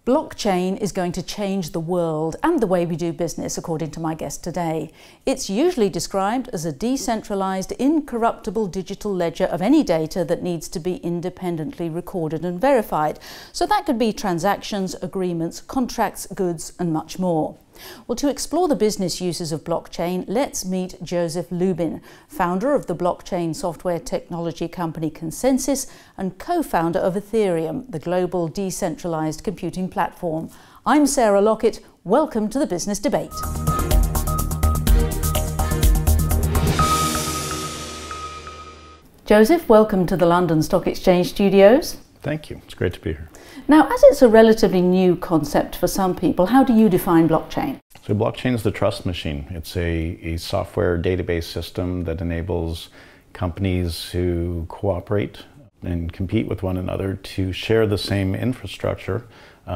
Blockchain is going to change the world and the way we do business, according to my guest today. It's usually described as a decentralized, incorruptible digital ledger of any data that needs to be independently recorded and verified. So that could be transactions, agreements, contracts, goods, and much more. Well, to explore the business uses of blockchain, let's meet Joseph Lubin, founder of the blockchain software technology company Consensys and co-founder of Ethereum, the global decentralized computing platform. I'm Sarah Lockett. Welcome to the Business Debate. Joseph, welcome to the London Stock Exchange studios. Thank you. It's great to be here. Now, as it's a relatively new concept for some people, how do you define blockchain? So blockchain is the trust machine. It's a software database system that enables companies to cooperate and compete with one another to share the same infrastructure,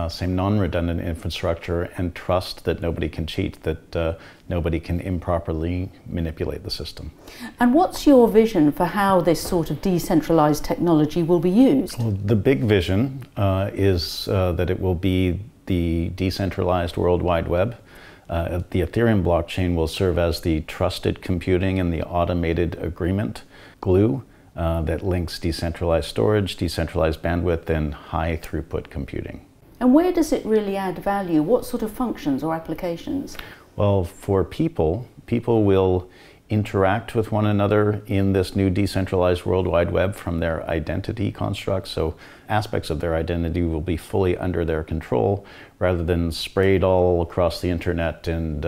same non-redundant infrastructure, and trust that nobody can cheat, that nobody can improperly manipulate the system. And what's your vision for how this sort of decentralized technology will be used? Well, the big vision is that it will be the decentralized World Wide Web. The Ethereum blockchain will serve as the trusted computing and the automated agreement glue that links decentralized storage, decentralized bandwidth, and high throughput computing. And where does it really add value? What sort of functions or applications? Well, for people will interact with one another in this new decentralized World Wide Web from their identity constructs. So aspects of their identity will be fully under their control rather than sprayed all across the internet and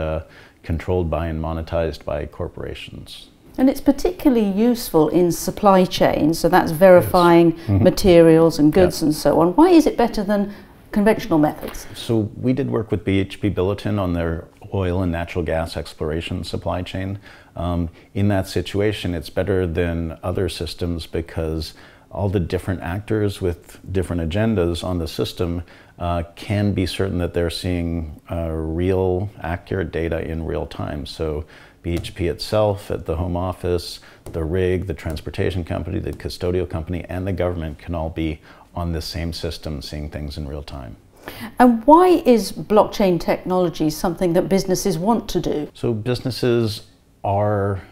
controlled by and monetized by corporations. And it's particularly useful in supply chain, so that's verifying materials and goods and so on. Why is it better than conventional methods? So we did work with BHP Billiton on their oil and natural gas exploration supply chain. In that situation, it's better than other systems because all the different actors with different agendas on the system can be certain that they're seeing real, accurate data in real time. So BHP itself, at the Home Office, the rig, the transportation company, the custodial company, and the government can all be on the same system, seeing things in real time. And why is blockchain technology something that businesses want to do? So businesses are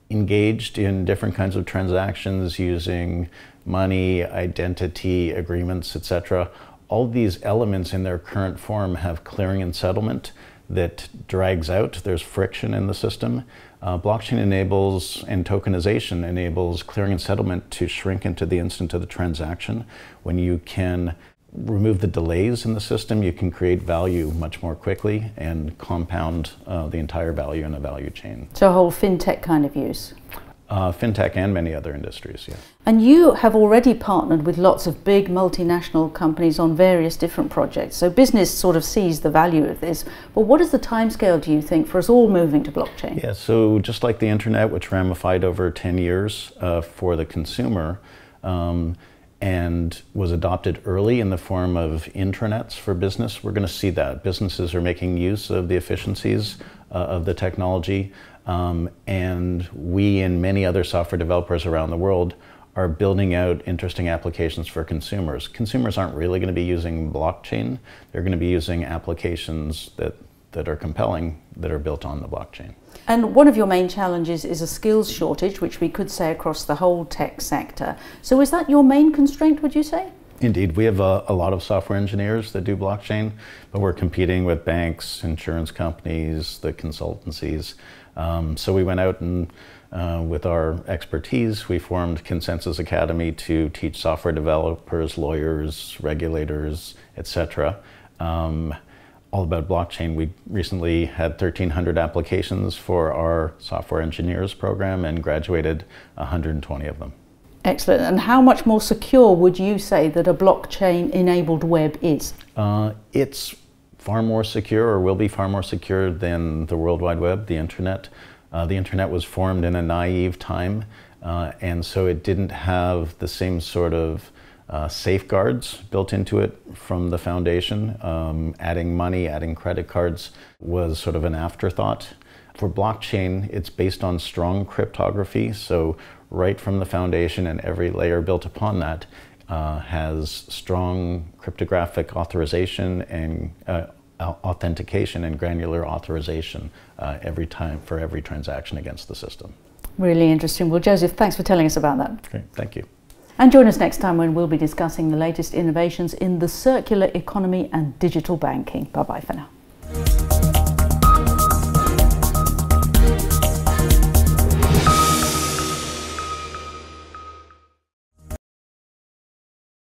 engaged in different kinds of transactions using money, identity, agreements, etc. All these elements in their current form have clearing and settlement that drags out. There's friction in the system. Blockchain enables, and tokenization enables, clearing and settlement to shrink into the instant of the transaction. When you can remove the delays in the system, you can create value much more quickly and compound the entire value in a value chain. So a whole fintech kind of use? Fintech and many other industries, yeah. And you have already partnered with lots of big multinational companies on various different projects. So business sort of sees the value of this. But what is the timescale, do you think, for us all moving to blockchain? Yeah, so just like the internet, which ramified over 10 years for the consumer, and was adopted early in the form of intranets for business, we're going to see that. Businesses are making use of the efficiencies of the technology, and we and many other software developers around the world are building out interesting applications for consumers. Consumers aren't really going to be using blockchain. They're going to be using applications that are compelling, that are built on the blockchain. And one of your main challenges is a skills shortage, which we could say across the whole tech sector. So is that your main constraint, would you say? Indeed, we have a lot of software engineers that do blockchain, but we're competing with banks, insurance companies, the consultancies. So we went out and with our expertise, we formed Consensys Academy to teach software developers, lawyers, regulators, etc. All about blockchain. We recently had 1,300 applications for our software engineers program and graduated 120 of them. Excellent. And how much more secure would you say that a blockchain-enabled web is? It's far more secure, or will be far more secure than the World Wide Web, the internet. The internet was formed in a naive time, and so it didn't have the same sort of safeguards built into it from the foundation. Adding money, adding credit cards was sort of an afterthought. For blockchain, it's based on strong cryptography, so right from the foundation and every layer built upon that, has strong cryptographic authorization and authentication and granular authorization every time for every transaction against the system. Really interesting. Well, Joseph, thanks for telling us about that. Great, thank you. And join us next time when we'll be discussing the latest innovations in the circular economy and digital banking. Bye-bye for now.